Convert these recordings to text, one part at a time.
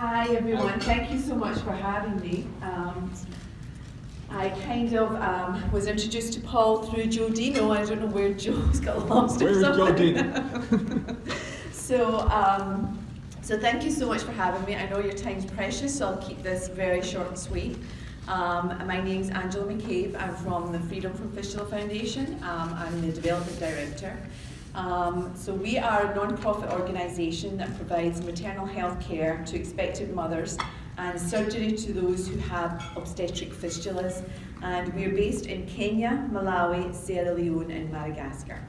Hi everyone, thank you so much for having me. I kind of was introduced to Paul through Joe Dino. I don't know where Joe's got lost or something. Where's Joe Dino? So thank you so much for having me. I know your time's precious, so I'll keep this very short and sweet. My name's Angela McCabe. I'm from the Freedom from Fistula Foundation. I'm the Development Director. So we are a non-profit organisation that provides maternal health care to expectant mothers and surgery to those who have obstetric fistulas. And we're based in Kenya, Malawi, Sierra Leone and Madagascar.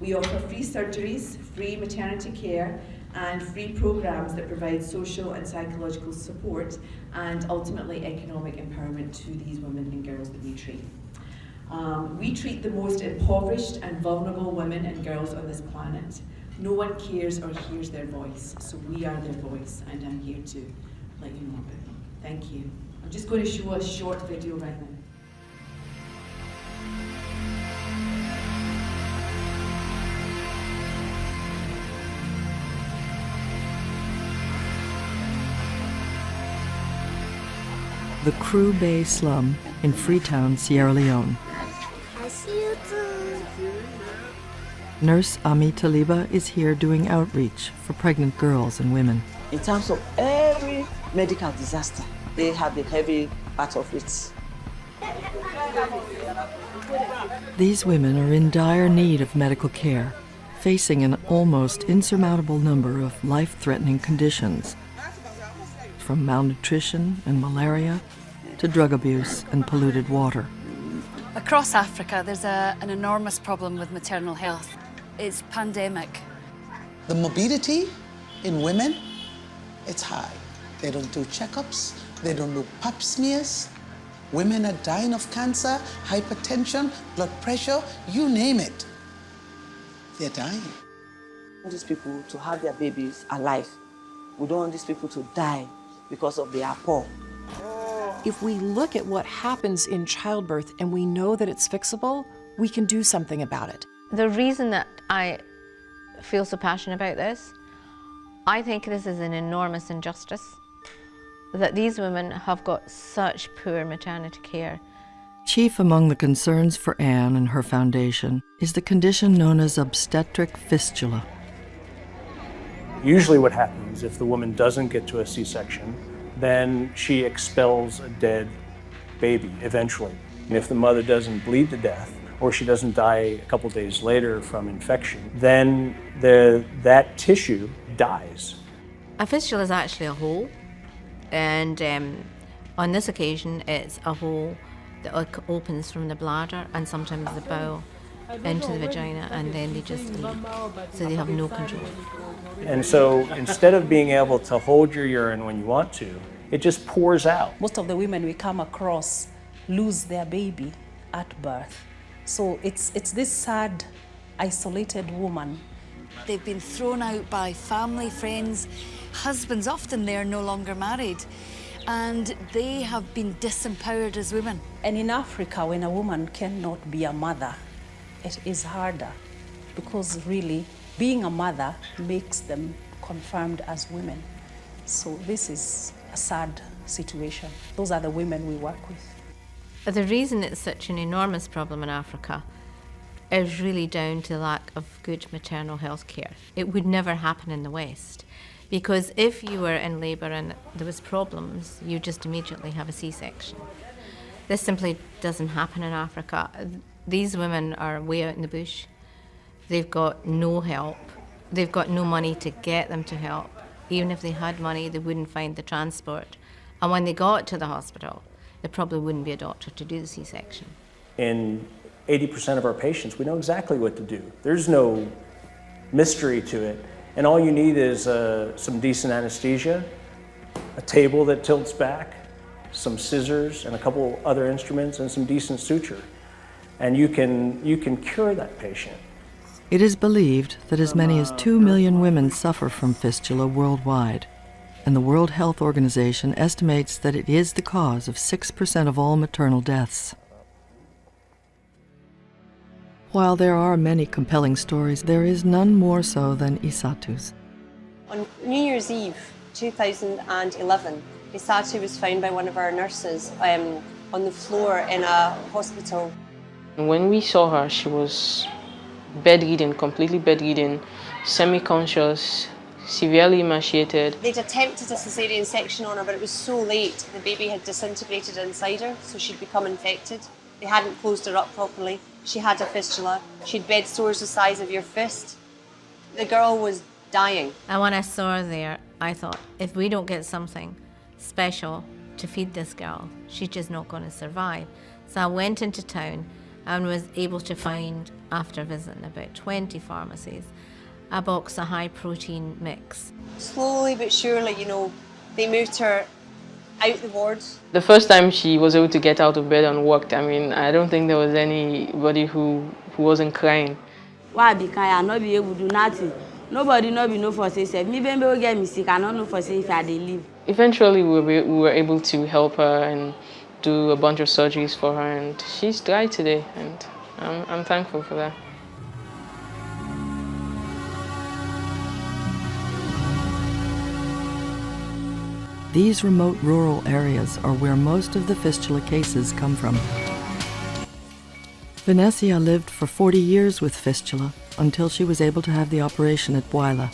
We offer free surgeries, free maternity care and free programs that provide social and psychological support and ultimately economic empowerment to these women and girls that we treat. We treat the most impoverished and vulnerable women and girls on this planet. No one cares or hears their voice, so we are their voice, and I'm here to let you know about them. Thank you. I'm just going to show a short video right now. The Crew Bay slum in Freetown, Sierra Leone. I see you too. Nurse Ami Taliba is here doing outreach for pregnant girls and women. In terms of every medical disaster, they have the heavy part of it. These women are in dire need of medical care, facing an almost insurmountable number of life-threatening conditions, from malnutrition and malaria to drug abuse and polluted water. Across Africa, there's an enormous problem with maternal health. It's pandemic. The morbidity in women, it's high. They don't do checkups, they don't do pap smears. Women are dying of cancer, hypertension, blood pressure, you name it. They're dying. We want these people to have their babies alive. We don't want these people to die because of they are poor. If we look at what happens in childbirth and we know that it's fixable, we can do something about it. The reason that I feel so passionate about this, I think this is an enormous injustice, that these women have got such poor maternity care. Chief among the concerns for Anne and her foundation is the condition known as obstetric fistula. Usually what happens if the woman doesn't get to a C-section, then she expels a dead baby eventually. And if the mother doesn't bleed to death, or she doesn't die a couple days later from infection, then that tissue dies. A fistula is actually a hole, and on this occasion it's a hole that opens from the bladder and sometimes the bowel into the vagina, and then they just leak, so they have no control. And so instead of being able to hold your urine when you want to, it just pours out. Most of the women we come across lose their baby at birth. So it's this sad, isolated woman. They've been thrown out by family, friends, husbands, often they're no longer married, and they have been disempowered as women. And in Africa, when a woman cannot be a mother, it is harder, because really being a mother makes them confirmed as women. So this is a sad situation. Those are the women we work with. The reason it's such an enormous problem in Africa is really down to the lack of good maternal health care. It would never happen in the West, because if you were in labour and there was problems, you just immediately have a C-section. This simply doesn't happen in Africa. These women are way out in the bush. They've got no help. They've got no money to get them to help. Even if they had money, they wouldn't find the transport. And when they got to the hospital, there probably wouldn't be a doctor to do the C-section. In 80% of our patients, we know exactly what to do. There's no mystery to it. And all you need is some decent anesthesia, a table that tilts back, some scissors, and a couple other instruments, and some decent suture. And you can cure that patient. It is believed that as many as 2 million women suffer from fistula worldwide, and the World Health Organization estimates that it is the cause of 6% of all maternal deaths. While there are many compelling stories, there is none more so than Isatu's. On New Year's Eve, 2011, Hisatu was found by one of our nurses on the floor in a hospital. When we saw her, she was bedridden, completely bedridden, semi-conscious, severely emaciated. They'd attempted a cesarean section on her, but it was so late, the baby had disintegrated inside her, so she'd become infected. They hadn't closed her up properly. She had a fistula. She had bed sores the size of your fist. The girl was dying. And when I saw her there, I thought, if we don't get something special to feed this girl, she's just not going to survive. So I went into town and was able to find, after visiting about 20 pharmacies, a box of high-protein mix. Slowly but surely, they moved her out the wards. The first time she was able to get out of bed and walked, I don't think there was anybody who wasn't crying. Why? Because I not be able to do nothing. Nobody not be know for say. Me when we get me sick, I don't know for say if I dey live. Eventually, we were able to help her and do a bunch of surgeries for her, and she's died today, and I'm thankful for that. These remote rural areas are where most of the fistula cases come from. Venetia lived for 40 years with fistula until she was able to have the operation at Bouila.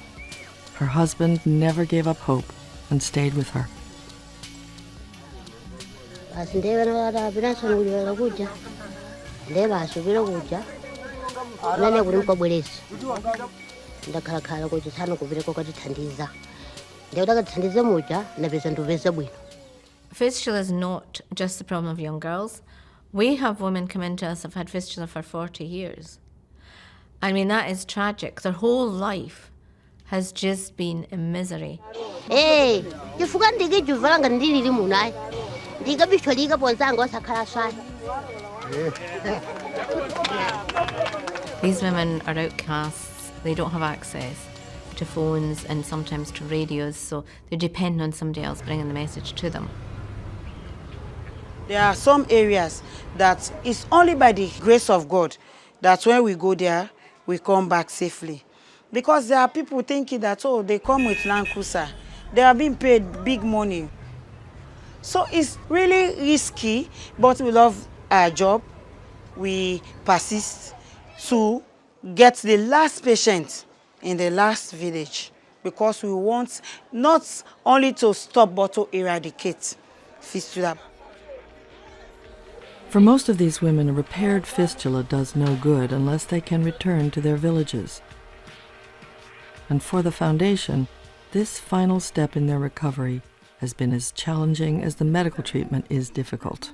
Her husband never gave up hope and stayed with her. Fistula is not just the problem of young girls. We have women come into us who have had fistula for 40 years. That is tragic. Their whole life has just been in misery. Hey, These women are outcasts. They don't have access to phones and sometimes to radios, so they depend on somebody else bringing the message to them. There are some areas that it's only by the grace of God that when we go there, we come back safely. Because there are people thinking that, they come with Land Cruiser. They are being paid big money. So it's really risky, but we love our job. We persist to get the last patient in the last village because we want not only to stop but to eradicate fistula. For most of these women, a repaired fistula does no good unless they can return to their villages. And for the foundation, this final step in their recovery has been as challenging as the medical treatment is difficult.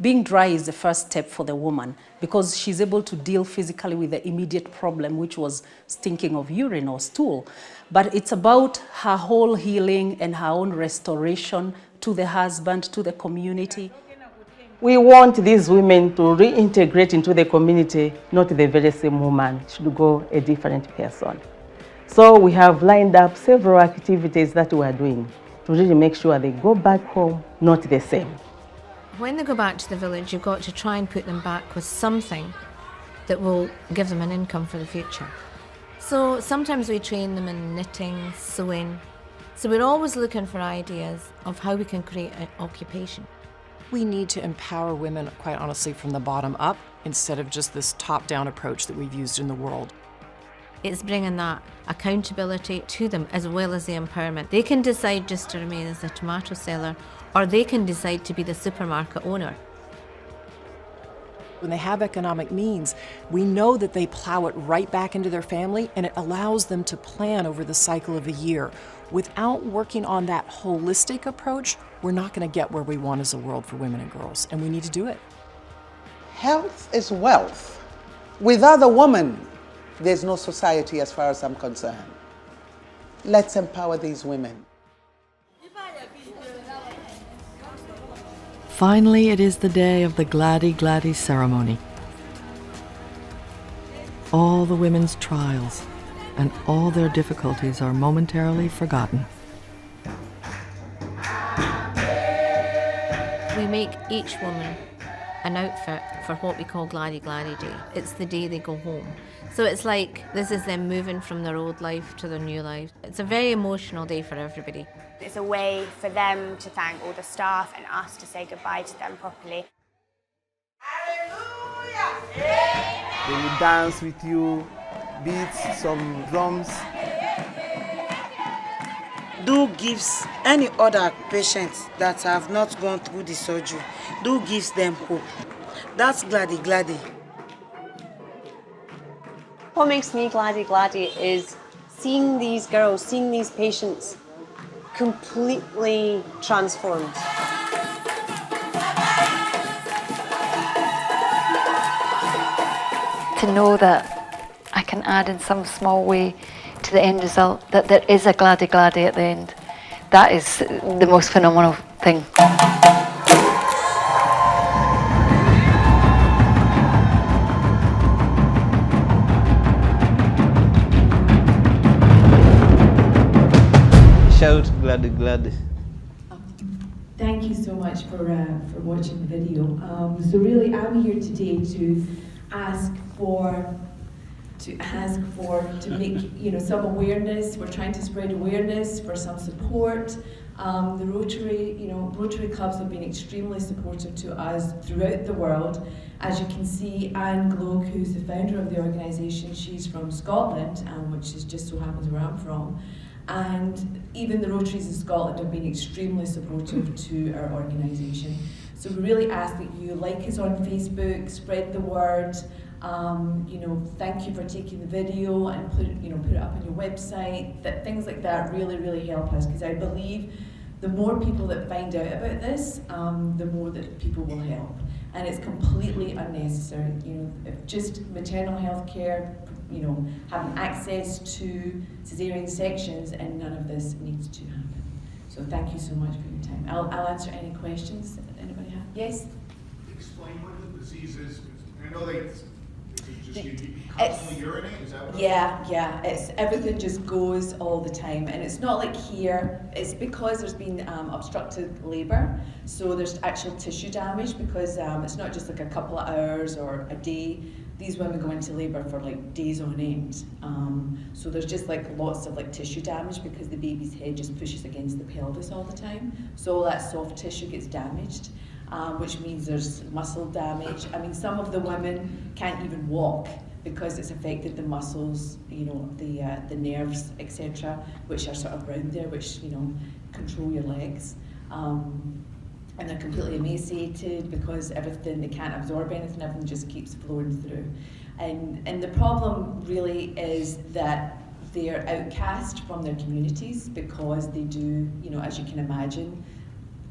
Being dry is the first step for the woman because she's able to deal physically with the immediate problem, which was stinking of urine or stool. But it's about her whole healing and her own restoration to the husband, to the community. We want these women to reintegrate into the community, not the very same woman. It should go a different person. So we have lined up several activities that we are doing to really make sure they go back home, not the same. When they go back to the village, you've got to try and put them back with something that will give them an income for the future. So sometimes we train them in knitting, sewing. So we're always looking for ideas of how we can create an occupation. We need to empower women, quite honestly, from the bottom up instead of just this top-down approach that we've used in the world. It's bringing that accountability to them as well as the empowerment. They can decide just to remain as a tomato seller, or they can decide to be the supermarket owner. When they have economic means, we know that they plow it right back into their family, and it allows them to plan over the cycle of a year. Without working on that holistic approach, we're not going to get where we want as a world for women and girls, and we need to do it. Health is wealth. Without a woman, there's no society as far as I'm concerned. Let's empower these women. Finally, it is the day of the Gladdy Gladdy ceremony. All the women's trials and all their difficulties are momentarily forgotten. We make each woman an outfit for what we call Gladdy Gladdy Day. It's the day they go home. So it's like this is them moving from their old life to their new life. It's a very emotional day for everybody. It's a way for them to thank all the staff and us to say goodbye to them properly. They will dance with you, beat some drums. Do gives any other patients that have not gone through the surgery, do gives them hope. That's Gladdy Gladdy. What makes me Gladdy Gladdy is seeing these girls, seeing these patients completely transformed. To know that I can add in some small way to the end result, that there is a Gladdy Gladdy at the end, that is the most phenomenal thing. Shout Gladdy Gladdy. Thank you so much for watching the video. So really, I'm here today to ask to make some awareness. We're trying to spread awareness for some support. The Rotary clubs have been extremely supportive to us throughout the world. As you can see, Anne Gloak, who's the founder of the organisation, she's from Scotland, which is just so happens where I'm from. And even the Rotaries in Scotland have been extremely supportive to our organisation. So we really ask that you like us on Facebook, spread the word. Thank you for taking the video and put it up on your website. That things like that really help us, because I believe the more people that find out about this, the more that people will help. And it's completely unnecessary. If just maternal health care, having access to cesarean sections, and none of this needs to happen. So thank you so much for your time. I'll answer any questions that anybody have. Yes? Explain what the disease is. I know you constantly urinate, is that what it is? Yeah, it's everything just goes all the time, and it's not like here. It's because there's been obstructed labour, so there's actual tissue damage, because it's not just like a couple of hours or a day. These women go into labour for like days on end. So there's just like lots of like tissue damage, because the baby's head just pushes against the pelvis all the time. So all that soft tissue gets damaged, which means there's muscle damage. I mean, some of the women can't even walk because it's affected the muscles, the nerves, etc., which are sort of around there, which control your legs. And they're completely emaciated because they can't absorb anything, everything just keeps flowing through. And the problem really is that they're outcast from their communities, because they do, as you can imagine,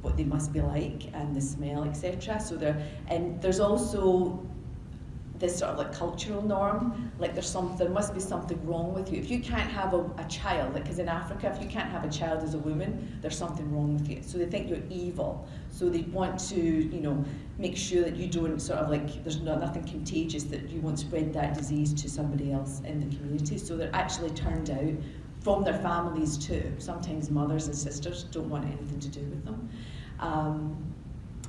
what they must be like, and the smell, etc. So there's also this sort of like cultural norm, like there must be something wrong with you. If you can't have a child, like because in Africa, if you can't have a child as a woman, there's something wrong with you. So they think you're evil. So they want to, make sure that you don't sort of like, there's nothing contagious, that you won't spread that disease to somebody else in the community. So they're actually turned out from their families too. Sometimes mothers and sisters don't want anything to do with them.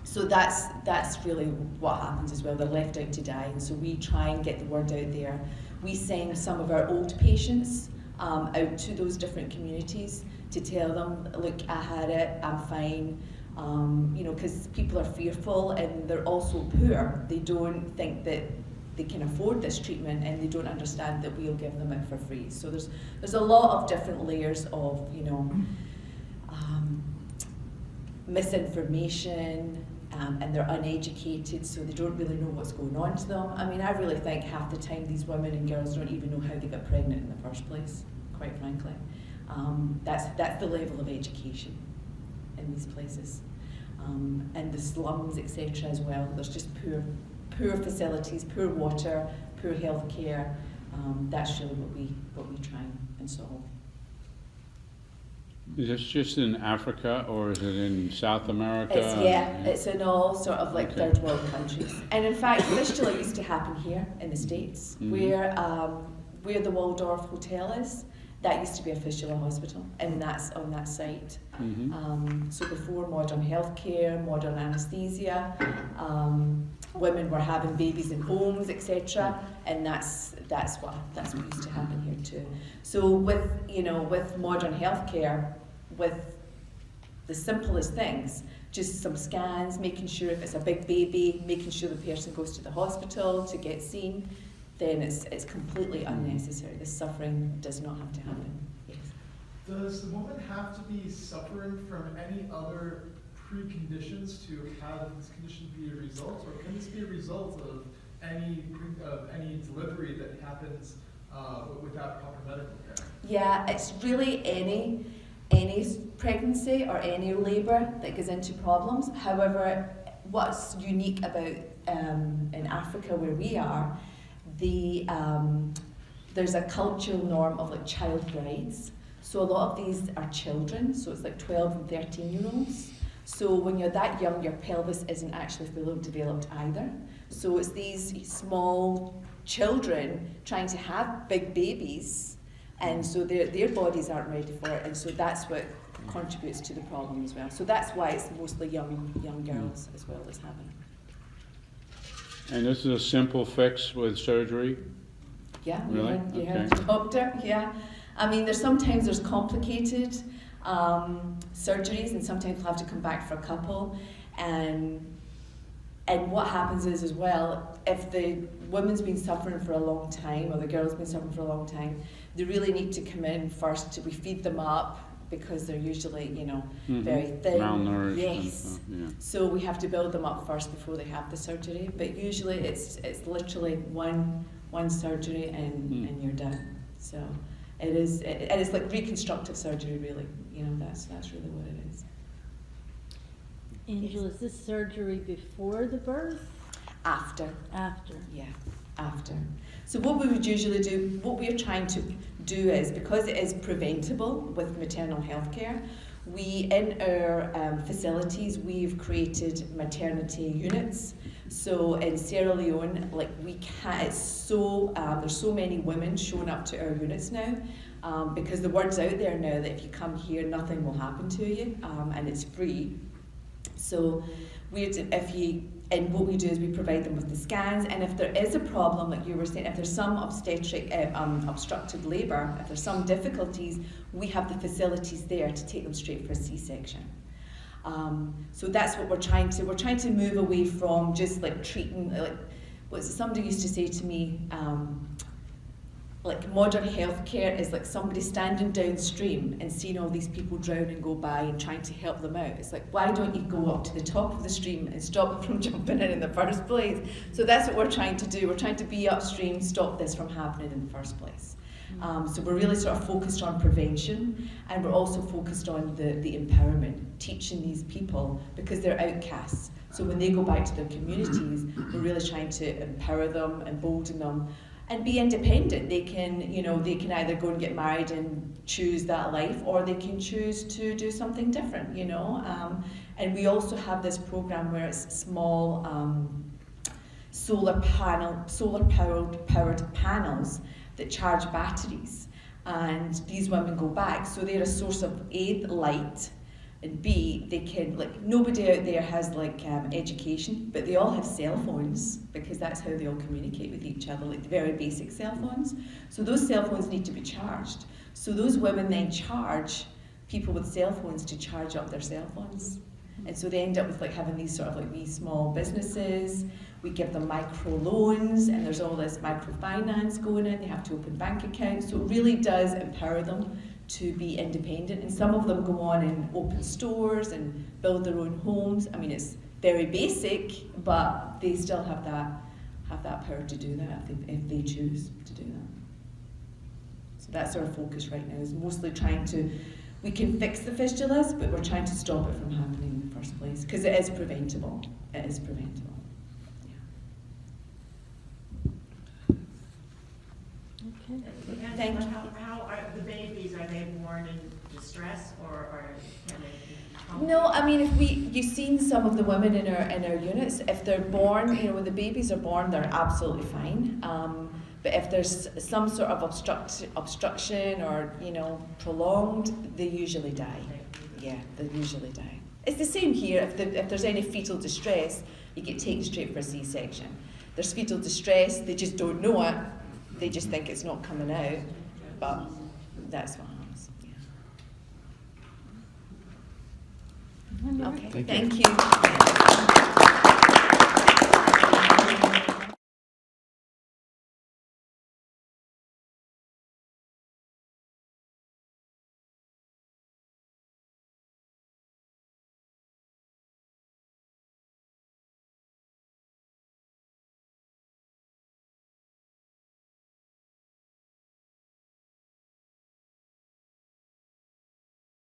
So that's really what happens as well. They're left out to die, and so we try and get the word out there. We send some of our old patients out to those different communities to tell them, look, I had it, I'm fine. Because people are fearful, and they're also poor. They don't think that they can afford this treatment, and they don't understand that we'll give them it for free. So there's a lot of different layers of misinformation, and they're uneducated, so they don't really know what's going on to them. I mean, I really think half the time these women and girls don't even know how they got pregnant in the first place, quite frankly. That's the level of education in these places. And the slums, etc. as well. There's just poor facilities, poor water, poor health care. That's really what we try and solve. Is this just in Africa, or is it in South America? It's in all sort of like third world countries. And in fact, fistula used to happen here in the States, where the Waldorf Hotel is. That used to be a fistula hospital, and that's on that site. So before modern healthcare, modern anaesthesia, women were having babies in homes, etc., and that's what used to happen here too. So with modern healthcare, with the simplest things, just some scans, making sure if it's a big baby, making sure the person goes to the hospital to get seen, then it's completely unnecessary. The suffering does not have to happen. Yes. Does the woman have to be suffering from any other preconditions to have this condition be a result, or can this be a result of any delivery that happens without proper medical care? Yeah, it's really any pregnancy or any labour that goes into problems. However, what's unique about in Africa where we are, there's a cultural norm of like child brides. So a lot of these are children, so it's like 12 and 13-year-olds. So when you're that young, your pelvis isn't actually fully developed either. So it's these small children trying to have big babies, and so their bodies aren't ready for it, and so that's what contributes to the problem as well. So that's why it's mostly young girls as well that's having it. And this is a simple fix with surgery? Yeah, really? You heard the doctor, yeah. I mean, sometimes there's complicated surgeries, and sometimes we'll have to come back for a couple. And what happens is as well, if the woman's been suffering for a long time, or the girl's been suffering for a long time, they really need to come in first. We feed them up because they're usually, very thin. Malnourished. Yes. Yeah. So we have to build them up first before they have the surgery. But usually it's literally one surgery and you're done. So it is, and it's like reconstructive surgery, really. That's really what it is. Angela, is this surgery before the birth? After. After. Yeah, after. So what we would usually do, what we are trying to do is, because it is preventable with maternal health care, in our facilities, we've created maternity units. So in Sierra Leone, there's so many women showing up to our units now, because the word's out there now that if you come here, nothing will happen to you, and it's free. So what we do is we provide them with the scans, and if there is a problem, like you were saying, if there's some obstructed labour, if there's some difficulties, we have the facilities there to take them straight for a C-section. So that's what we're trying to move away from just like treating, somebody used to say to me, modern healthcare is like somebody standing downstream and seeing all these people drown and go by and trying to help them out. It's like, why don't you go up to the top of the stream and stop them from jumping in the first place? So that's what we're trying to do. We're trying to be upstream, stop this from happening in the first place. So we're really sort of focused on prevention, and we're also focused on the empowerment, teaching these people, because they're outcasts. So when they go back to their communities, we're really trying to empower them, embolden them, and be independent. They can either go and get married and choose that life, or they can choose to do something different, And we also have this program where it's small solar powered panels that charge batteries, and these women go back, so they're a source of A, light, and B, they can, nobody out there has education, but they all have cell phones, because that's how they all communicate with each other, the very basic cell phones. So those cell phones need to be charged. So those women then charge people with cell phones to charge up their cell phones. And so they end up with having these sort of wee small businesses. We give them micro loans, and there's all this microfinance going in. They have to open bank accounts. So it really does empower them to be independent. And some of them go on and open stores and build their own homes. I mean, it's very basic, but they still have that power to do that if they choose to do that. So that's our focus right now, is mostly we can fix the fistulas, but we're trying to stop it from happening in the first place, because it is preventable. It is preventable. Okay. Thank you. How are the babies? Are they born in distress, or can they be? No, I mean, you've seen some of the women in our units. If they're born, when the babies are born, they're absolutely fine. But if there's some sort of obstruction or prolonged, they usually die. Yeah, they usually die. It's the same here. If there's any fetal distress, you get taken straight for a C-section. There's fetal distress, they just don't know it, they just think it's not coming out, but that's what happens. Yeah. Okay, thank you.